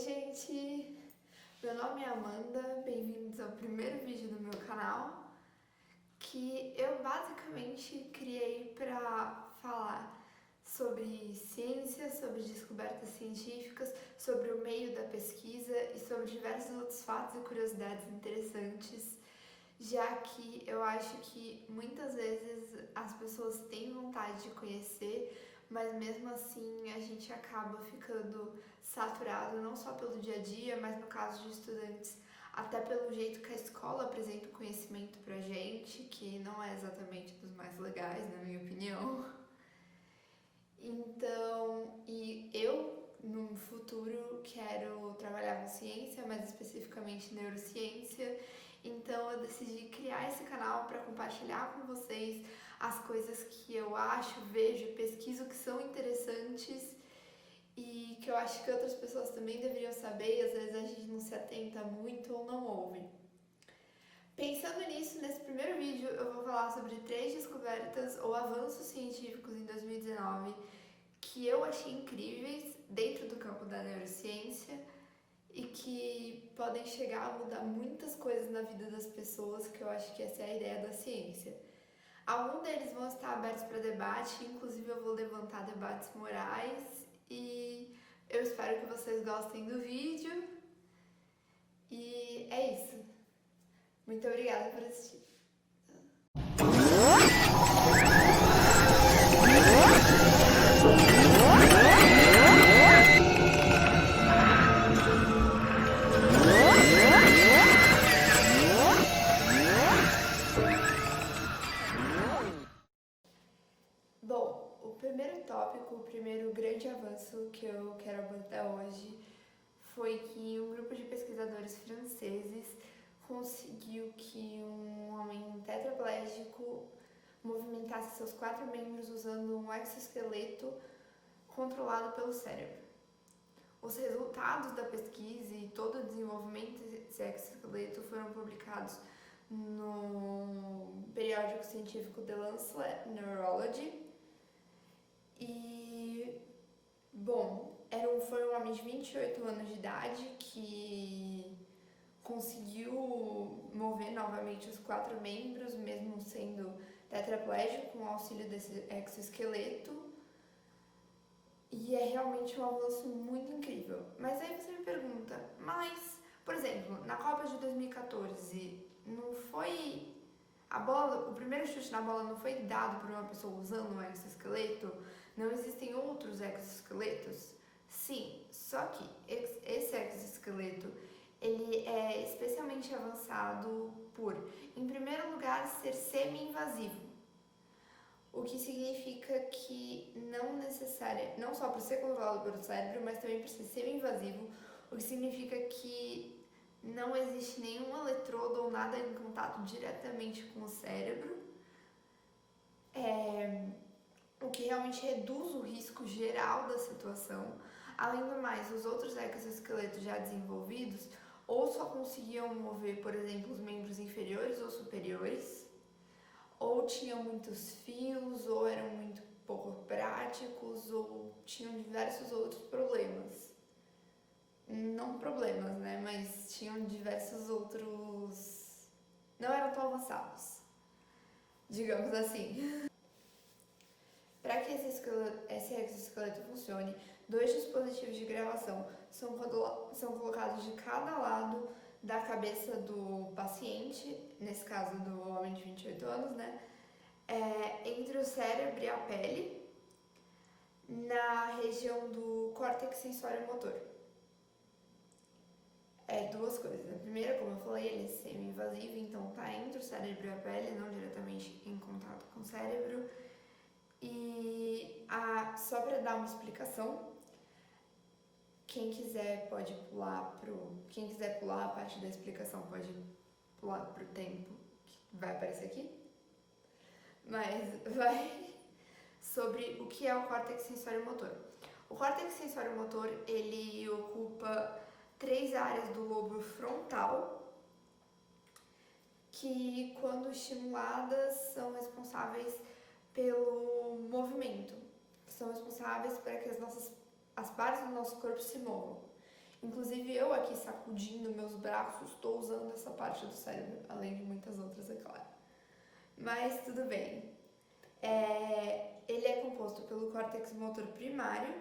gente! Meu nome é Amanda, bem-vindos ao primeiro vídeo do meu canal, que eu basicamente criei para falar sobre ciência, sobre descobertas científicas, sobre o meio da pesquisa e sobre diversos outros fatos e curiosidades interessantes, já que eu acho que muitas vezes as pessoas têm vontade de conhecer, mas mesmo assim a gente acaba ficando saturado não só pelo dia a dia, mas no caso de estudantes, até pelo jeito que a escola apresenta o conhecimento pra gente, que não é exatamente dos mais legais, na minha opinião. Então, eu no futuro quero trabalhar com ciência, mais especificamente neurociência. Então eu decidi criar esse canal para compartilhar com vocês as coisas que eu acho, vejo, pesquiso que são interessantes e que eu acho que outras pessoas também deveriam saber e às vezes a gente não se atenta muito ou não ouve. Pensando nisso, nesse primeiro vídeo eu vou falar sobre 3 descobertas ou avanços científicos em 2019 que eu achei incríveis dentro do campo da neurociência e que podem chegar a mudar muitas coisas na vida das pessoas, que eu acho que essa é a ideia da ciência. Alguns deles vão estar abertos para debate, inclusive eu vou levantar debates morais e eu espero que vocês gostem do vídeo. E é isso. Muito obrigada por assistir. Bom, o primeiro tópico, o primeiro grande avanço que eu quero abordar hoje foi que um grupo de pesquisadores franceses conseguiu que um homem tetraplégico movimentasse seus 4 membros usando um exoesqueleto controlado pelo cérebro. Os resultados da pesquisa e todo o desenvolvimento desse exoesqueleto foram publicados no periódico científico The Lancet Neurology. E, bom, foi um homem de 28 anos de idade que conseguiu mover novamente os 4 membros, mesmo sendo tetraplégico, com o auxílio desse exoesqueleto. E é realmente um avanço muito incrível. Mas aí você me pergunta, por exemplo, na Copa de 2014, não foi... o primeiro chute na bola não foi dado por uma pessoa usando um exoesqueleto? Não existem outros exoesqueletos? Sim, só que esse exoesqueleto ele é especialmente avançado por, em primeiro lugar, ser semi-invasivo. O que significa que não só por ser controlado pelo cérebro, mas também por ser semi-invasivo, o que significa que não existe nenhum eletrodo ou nada em contato diretamente com o cérebro, o que realmente reduz o risco geral da situação. Além do mais, os outros exoesqueletos já desenvolvidos ou só conseguiam mover, por exemplo, os membros inferiores ou superiores, ou tinham muitos fios, ou eram muito pouco práticos, ou tinham diversos outros problemas. Não problemas, né? Mas tinham diversos outros... não eram tão avançados, digamos assim. Para que esse exoesqueleto funcione, 2 dispositivos de gravação são colocados de cada lado da cabeça do paciente, nesse caso do homem de 28 anos, né? Entre o cérebro e a pele, na região do córtex sensório-motor. 2 coisas. A primeira, como eu falei, ele é semi-invasivo, então está entre o cérebro e a pele, não diretamente em contato com o cérebro. E só para dar uma explicação, quem quiser pular a parte da explicação pode pular pro tempo que vai aparecer aqui. Mas vai sobre o que é o córtex sensório-motor. O córtex sensório-motor, ele ocupa 3 áreas do lobo frontal, que quando estimuladas são responsáveis pelo movimento, são responsáveis para que as partes do nosso corpo se movam. Inclusive eu aqui sacudindo meus braços, estou usando essa parte do cérebro, além de muitas outras, é claro. Mas tudo bem. Ele é composto pelo córtex motor primário,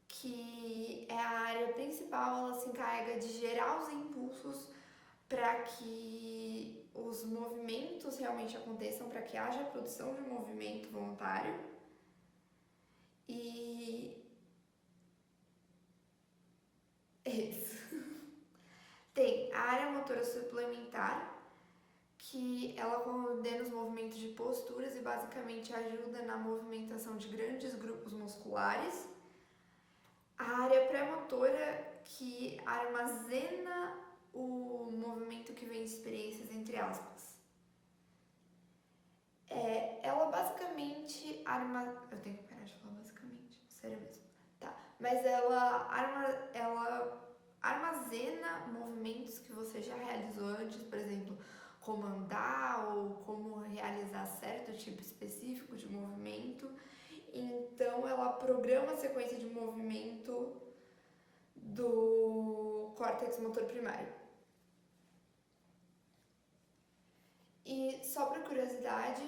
que é a área principal, ela se encarrega de gerar os impulsos para que os movimentos realmente aconteçam, para que haja produção de movimento voluntário. E isso. Tem a área motora suplementar, que ela coordena os movimentos de posturas e basicamente ajuda na movimentação de grandes grupos musculares. A área pré-motora, que armazena o movimento que vem de experiências, entre aspas. Ela basicamente Eu tenho que parar de falar basicamente, sério mesmo. Tá, mas ela armazena movimentos que você já realizou antes, por exemplo, como andar ou como realizar certo tipo específico de movimento. Então ela programa a sequência de movimento do córtex motor primário. E só por curiosidade,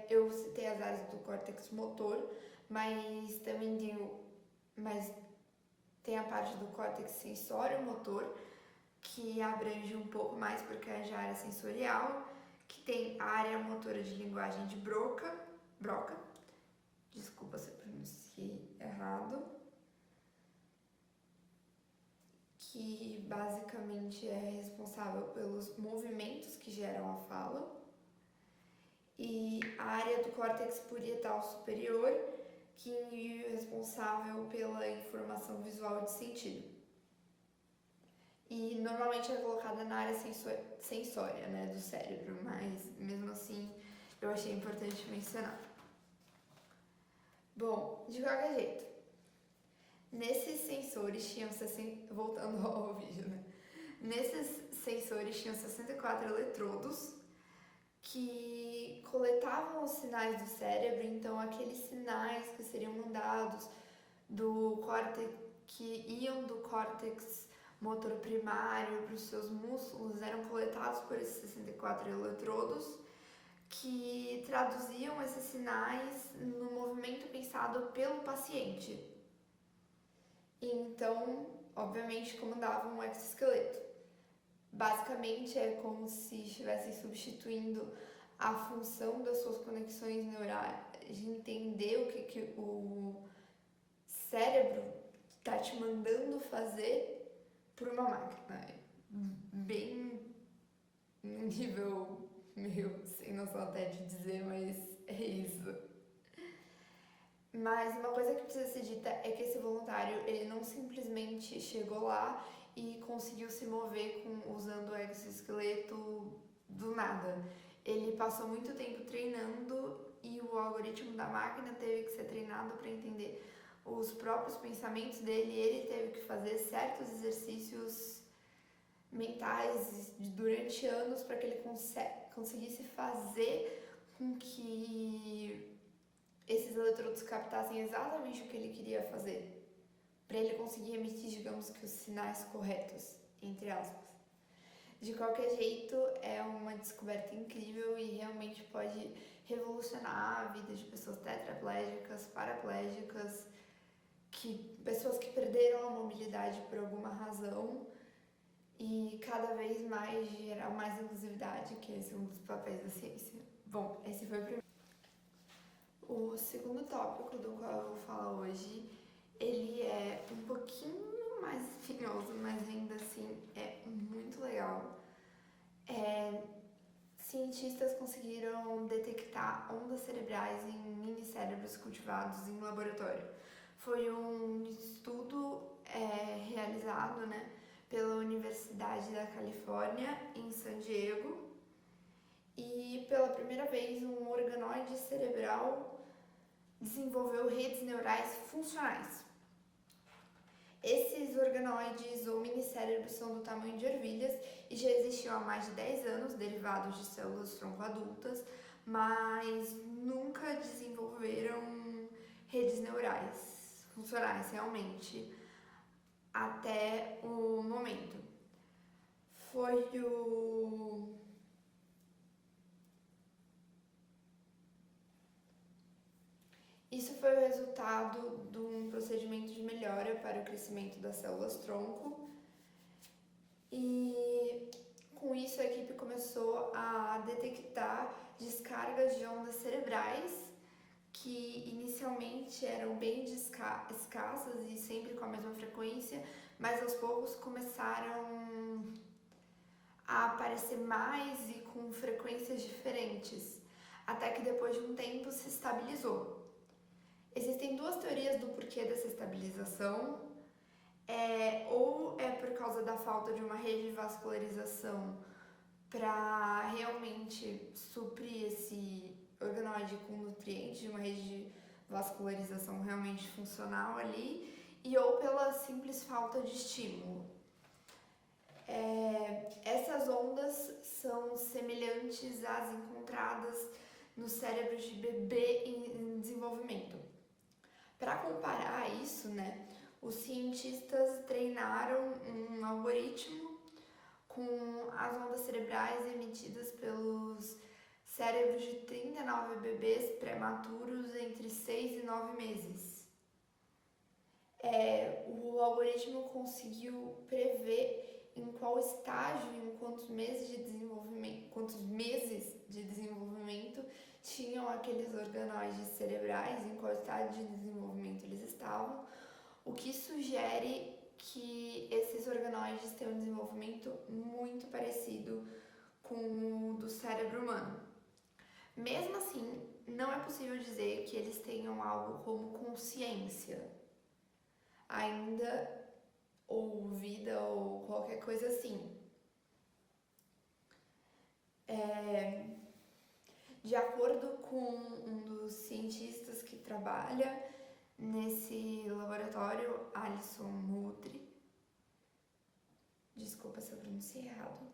eu citei as áreas do córtex motor, mas também tem a parte do córtex sensório-motor, que abrange um pouco mais porque é a área sensorial, que tem a área motora de linguagem de Broca, desculpa se eu pronunciei errado, que basicamente é responsável pelos movimentos que geram a fala, e a área do córtex parietal superior, que é responsável pela informação visual de sentido. E normalmente é colocada na área sensória, né, do cérebro, mas mesmo assim eu achei importante mencionar. Bom, de qualquer jeito, nesses sensores tinham, voltando ao vídeo, né? Nesses sensores tinham 64 eletrodos que coletavam os sinais do cérebro, então aqueles sinais que seriam mandados do córtex, que iam do córtex motor primário para os seus músculos, eram coletados por esses 64 eletrodos, que traduziam esses sinais no movimento pensado pelo paciente. Então, obviamente, comandavam um exoesqueleto. Basicamente, é como se estivessem substituindo a função das suas conexões neurais, de entender o que o cérebro está te mandando fazer por uma máquina. Bem um nível meio sem noção até de dizer, mas é isso. Mas uma coisa que precisa ser dita é que esse voluntário, ele não simplesmente chegou lá e conseguiu se mover usando o exoesqueleto do nada. Ele passou muito tempo treinando e o algoritmo da máquina teve que ser treinado para entender os próprios pensamentos dele, e ele teve que fazer certos exercícios mentais durante anos para que ele conseguisse fazer com que esses eletrodos captassem exatamente o que ele queria fazer, para ele conseguir emitir, digamos que, os sinais corretos, entre aspas. De qualquer jeito, é uma descoberta incrível e realmente pode revolucionar a vida de pessoas tetraplégicas, paraplégicas, pessoas que perderam a mobilidade por alguma razão, e cada vez mais gerar mais inclusividade, que esse é um dos papéis da ciência. Bom, esse foi o primeiro. O segundo tópico do qual eu vou falar hoje, ele é um pouquinho mais espinhoso, mas ainda assim é muito legal. Cientistas conseguiram detectar ondas cerebrais em minicérebros cultivados em laboratório. Foi um estudo realizado, né, pela Universidade da Califórnia, em San Diego, e pela primeira vez um organoide cerebral desenvolveu redes neurais funcionais. Esses organoides ou minicérebros são do tamanho de ervilhas e já existiam há mais de 10 anos, derivados de células tronco adultas, mas nunca desenvolveram redes neurais funcionais realmente, até foi o resultado de um procedimento de melhora para o crescimento das células-tronco e com isso a equipe começou a detectar descargas de ondas cerebrais que inicialmente eram bem escassas e sempre com a mesma frequência, mas aos poucos começaram a aparecer mais e com frequências diferentes, até que depois de um tempo se estabilizou. Existem duas teorias do porquê dessa estabilização, ou é por causa da falta de uma rede de vascularização para realmente suprir esse organoide com nutrientes, de uma rede de vascularização realmente funcional ali, e ou pela simples falta de estímulo. Essas ondas são semelhantes às encontradas no cérebro de bebê em desenvolvimento. Para comparar isso, os cientistas treinaram um algoritmo com as ondas cerebrais emitidas pelos cérebros de 39 bebês prematuros entre 6 e 9 meses. O algoritmo conseguiu prever em qual estágio, em quantos meses de desenvolvimento tinham aqueles organoides cerebrais, em qual estágio de desenvolvimento eles estavam, o que sugere que esses organoides têm um desenvolvimento muito parecido com o do cérebro humano. Mesmo assim, não é possível dizer que eles tenham algo como consciência ainda, ou vida, ou qualquer coisa assim. De acordo com um dos cientistas que trabalha nesse laboratório, Alison Moultrie, desculpa se eu pronunciei errado,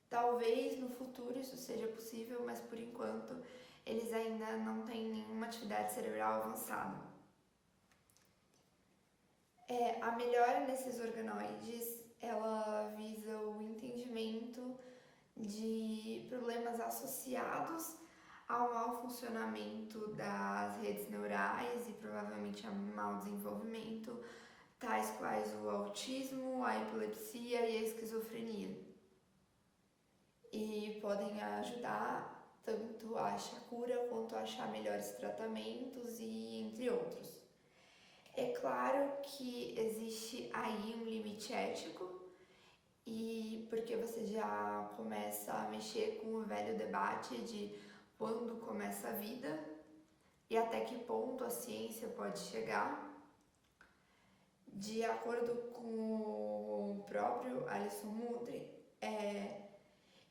talvez no futuro isso seja possível, mas por enquanto eles ainda não têm nenhuma atividade cerebral avançada. A melhora nesses organoides, ela visa o entendimento de problemas associados ao mau funcionamento das redes neurais e provavelmente a mau desenvolvimento, tais quais o autismo, a epilepsia e a esquizofrenia. E podem ajudar tanto a achar cura quanto a achar melhores tratamentos e entre outros. É claro que existe aí um limite ético, e porque você já começa a mexer com o velho debate de quando começa a vida e até que ponto a ciência pode chegar. De acordo com o próprio Alison Moultrie,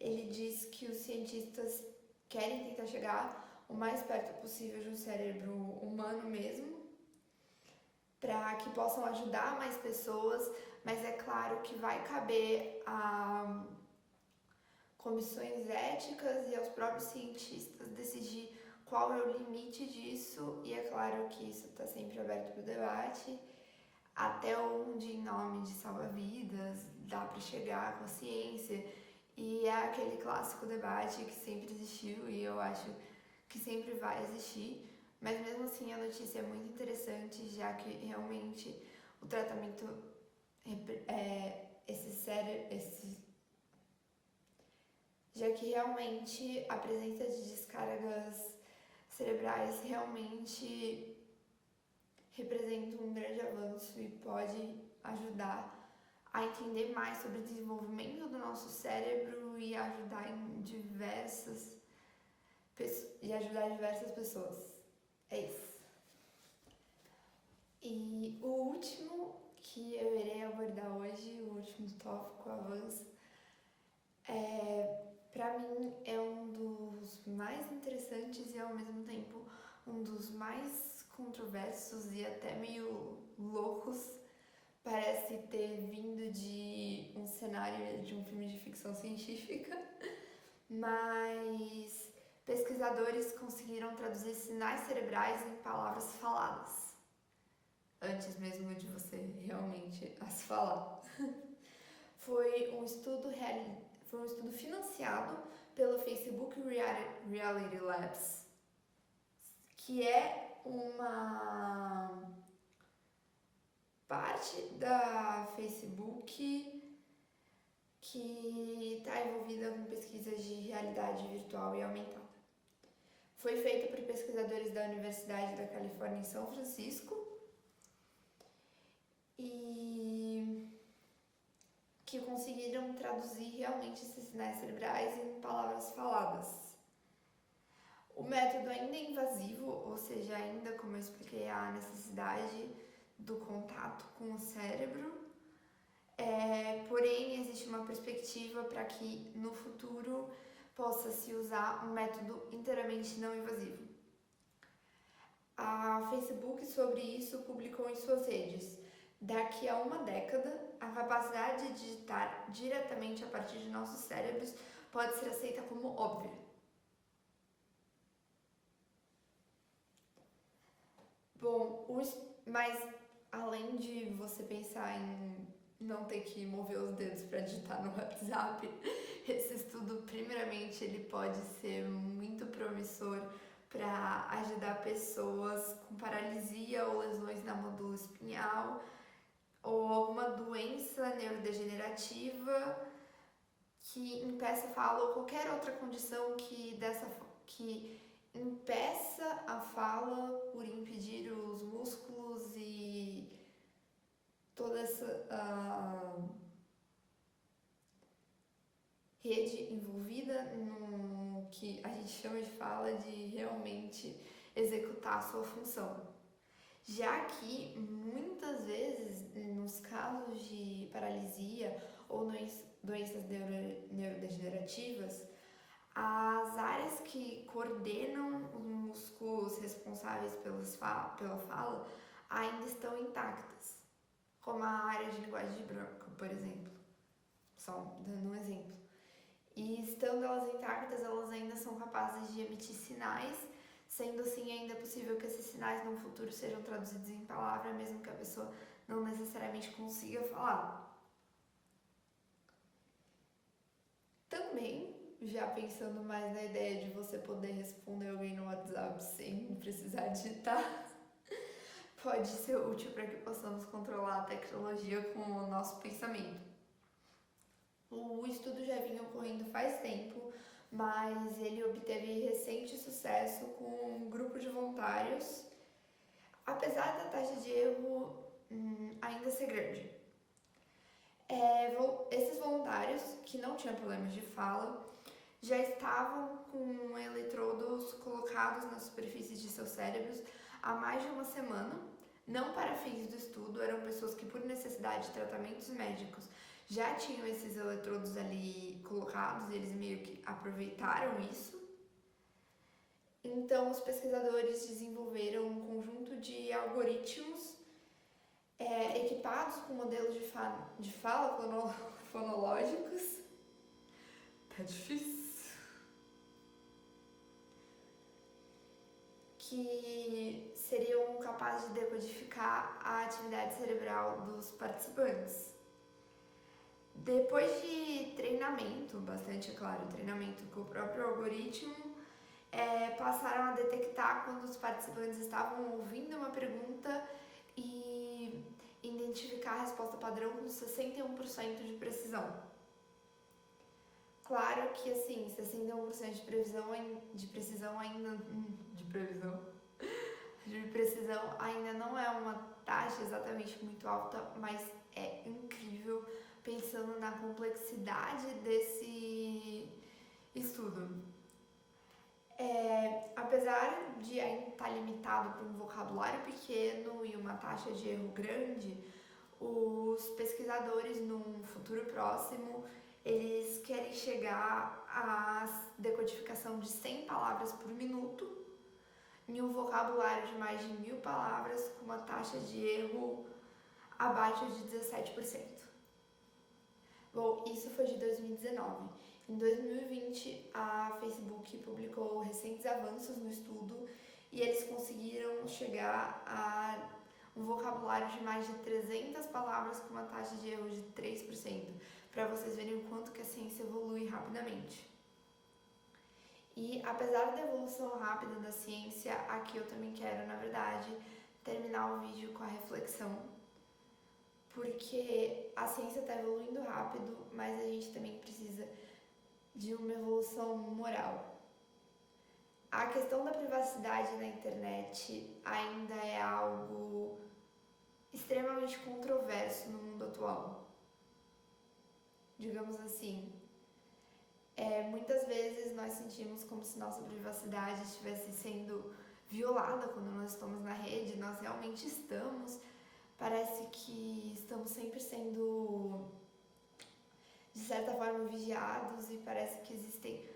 ele diz que os cientistas querem tentar chegar o mais perto possível de um cérebro humano mesmo, para que possam ajudar mais pessoas, mas é claro que vai caber a comissões éticas e aos próprios cientistas decidir qual é o limite disso, e é claro que isso está sempre aberto para o debate, até onde, em nome de salvar-vidas, dá para chegar com a ciência, e é aquele clássico debate que sempre existiu e eu acho que sempre vai existir. Mas mesmo assim a notícia é muito interessante, já que realmente o tratamento, já que realmente a presença de descargas cerebrais realmente representa um grande avanço e pode ajudar a entender mais sobre o desenvolvimento do nosso cérebro e ajudar diversas pessoas. É isso. E o último que eu irei abordar hoje, o último tópico, o avanço, para mim é um dos mais interessantes e ao mesmo tempo um dos mais controversos e até meio loucos. Parece ter vindo de um cenário de um filme de ficção científica, mas pesquisadores conseguiram traduzir sinais cerebrais em palavras faladas, antes mesmo de você realmente as falar. Foi um estudo financiado pelo Facebook Reality Labs, que é uma parte da Facebook que está envolvida com pesquisas de realidade virtual e aumentada. Foi feita por pesquisadores da Universidade da Califórnia em São Francisco e que conseguiram traduzir realmente esses sinais cerebrais em palavras faladas. O método ainda é invasivo, ou seja, ainda, como eu expliquei, há a necessidade do contato com o cérebro, porém existe uma perspectiva para que no futuro possa se usar um método inteiramente não invasivo. A Facebook sobre isso publicou em suas redes: daqui a uma década, a capacidade de digitar diretamente a partir de nossos cérebros pode ser aceita como óbvia. Bom, mas além de você pensar em não ter que mover os dedos para digitar no WhatsApp, esse estudo, primeiramente, ele pode ser muito promissor para ajudar pessoas com paralisia ou lesões na medula espinhal ou alguma doença neurodegenerativa que impeça a fala ou qualquer outra condição que impeça a fala por impedir os músculos e toda essa rede envolvida no que a gente chama de fala de realmente executar a sua função. Já que muitas vezes, nos casos de paralisia ou doenças neurodegenerativas, as áreas que coordenam os músculos responsáveis pela fala ainda estão intactas, como a área de linguagem de Broca, por exemplo, só dando um exemplo. E estando elas intactas, elas ainda são capazes de emitir sinais, sendo assim ainda possível que esses sinais no futuro sejam traduzidos em palavra, mesmo que a pessoa não necessariamente consiga falar. Também, já pensando mais na ideia de você poder responder alguém no WhatsApp sem precisar digitar, pode ser útil para que possamos controlar a tecnologia com o nosso pensamento. O estudo já vinha ocorrendo faz tempo, mas ele obteve recente sucesso com um grupo de voluntários, apesar da taxa de erro ainda ser grande. Esses voluntários, que não tinham problemas de fala, já estavam com eletrodos colocados na superfície de seus cérebros há mais de uma semana, não para fins do estudo, eram pessoas que, por necessidade de tratamentos médicos, já tinham esses eletrodos ali colocados e eles meio que aproveitaram isso. Então, os pesquisadores desenvolveram um conjunto de algoritmos equipados com modelos de fala fonológicos. Tá difícil. Que seriam capazes de decodificar a atividade cerebral dos participantes. Depois de treinamento, bastante claro, treinamento com o próprio algoritmo, passaram a detectar quando os participantes estavam ouvindo uma pergunta e identificar a resposta padrão com 61% de precisão. Claro que, assim, 61% de precisão ainda não é uma taxa exatamente muito alta, mas é incrível pensando na complexidade desse estudo. Apesar de ainda estar limitado por um vocabulário pequeno e uma taxa de erro grande, os pesquisadores, num futuro próximo, eles querem chegar à decodificação de 100 palavras por minuto em um vocabulário de mais de 1.000 palavras com uma taxa de erro abaixo de 17%. Bom, isso foi de 2019. Em 2020, a Facebook publicou recentes avanços no estudo e eles conseguiram chegar a um vocabulário de mais de 300 palavras com uma taxa de erro de 3%, para vocês verem o quanto que a ciência evolui rapidamente. E apesar da evolução rápida da ciência, aqui eu também quero, na verdade, terminar o vídeo com a reflexão, porque a ciência está evoluindo rápido, mas a gente também precisa de uma evolução moral. A questão da privacidade na internet ainda é algo extremamente controverso no mundo atual. Digamos assim, muitas vezes nós sentimos como se nossa privacidade estivesse sendo violada quando nós estamos na rede. Nós realmente estamos. Parece que estamos sempre sendo, de certa forma, vigiados, e parece que existem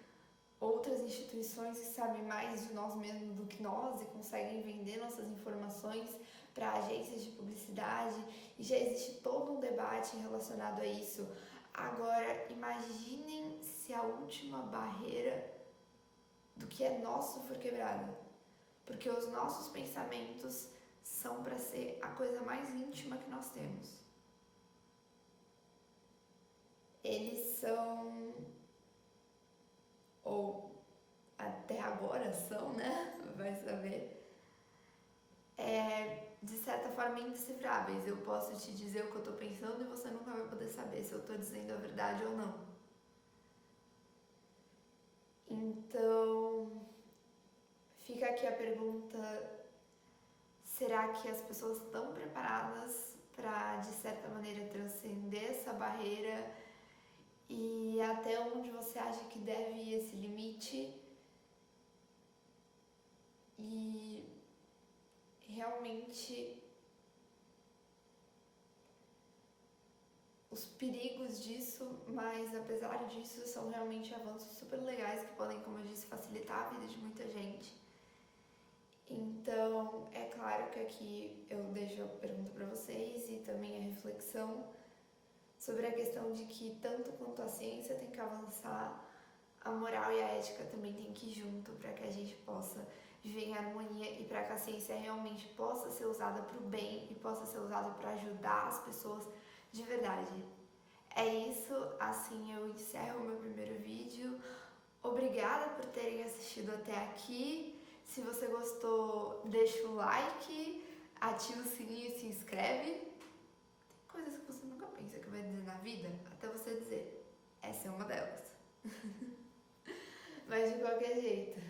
outras instituições que sabem mais de nós mesmos do que nós e conseguem vender nossas informações para agências de publicidade, e já existe todo um debate relacionado a isso. Agora, imaginem se a última barreira do que é nosso for quebrada, porque os nossos pensamentos são para ser a coisa mais íntima que nós temos. Eles são, ou até agora são, né? Vai saber. De certa forma, indecifráveis. Eu posso te dizer o que eu tô pensando e você nunca vai poder saber se eu tô dizendo a verdade ou não. Então, fica aqui a pergunta: será que as pessoas estão preparadas para, de certa maneira, transcender essa barreira? E até onde você acha que deve ir esse limite? E realmente os perigos disso, mas apesar disso são realmente avanços super legais que podem, como eu disse, facilitar a vida de muita gente. Então, é claro que aqui eu deixo a pergunta para vocês e também a reflexão sobre a questão de que tanto quanto a ciência tem que avançar, a moral e a ética também tem que ir junto para que a gente possa viver em harmonia e para que a ciência realmente possa ser usada para o bem e possa ser usada para ajudar as pessoas de verdade. É isso, assim eu encerro o meu primeiro vídeo. Obrigada por terem assistido até aqui. Se você gostou, deixa o like, ativa o sininho e se inscreve. Tem coisas que você nunca pensa que vai dizer na vida, até você dizer. Essa é uma delas. Mas de qualquer jeito,